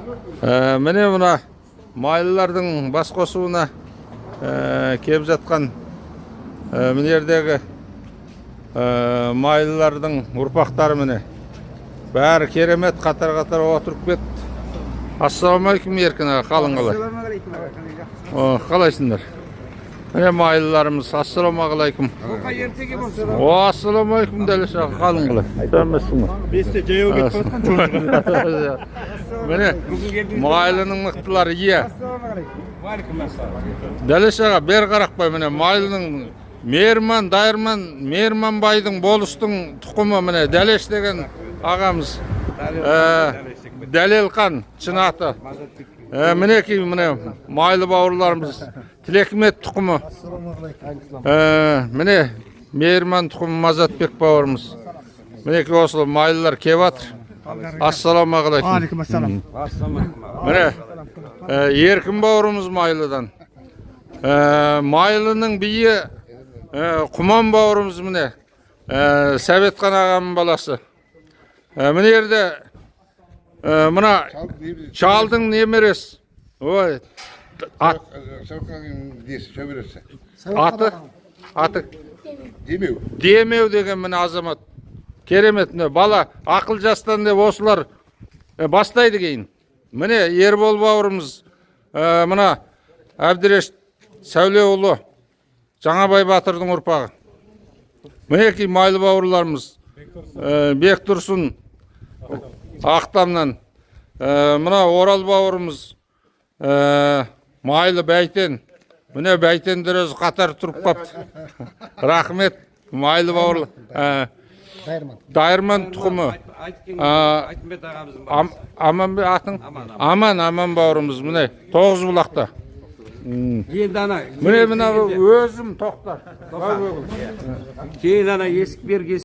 Міне мына майлылардың бас қосуына келіп жатқан мына жердегі майлылардың ұрпақтары міне. Бәрі керемет қатар-қатар отырып кетті. Ассалаумағалейкум Еркін аға, қалың қалай? Қалайсыңдар? Міне майлыларымыз, ассалаумағалейкум. Ассалаумағалейкум Дәлеш аға, қалың қалай? Сәлеметсің бе? Бесте жаяу кетіп жатқан. Міне майлының мықтылары ие. Дәлеш аға, бер қарақпай, міне майлының Мейірман, Дайырман, Мейірман байдың болыстың тұқымы міне Дәлеш деген ағамыз. Дәлелқан шын аты. Мінекей міне майлы бауырларымыз Тілекмет тұқымы. Міне Мейірман тұқымы Мазатбек бауырымыз. Мінекей осы майлылар кеп жатыр. Ассалаумағалейкум. Алейкум ассалам. Міне Еркін бауырымыз майлыдан. Майлының биі Құман бауырымыз міне Сәбетқан ағамның баласы. Міне жерде мына шалдың немересі. Ой, аты Демеу деген міне азамат. Керемет, бала ақыл жастан деп осылар бастайды кейін. Міне Ербол бауырымыз, мына Әбдіреш Сәулеұлы Жаңабай батырдың ұрпағы. Мінекей майлы бауырларымыз Бектұрсын Ақтамнан. Мына Орал бауырымыз майлы Бәйтен. Міне Бәйтендер өзі қатар тұрып қапты. Рахмет майлы бауырлар. Дайырман тұқымы. Аман бауырымыз міне Тоғызбұлақта. Міне өзім тоқтар. Кейін ана есік берге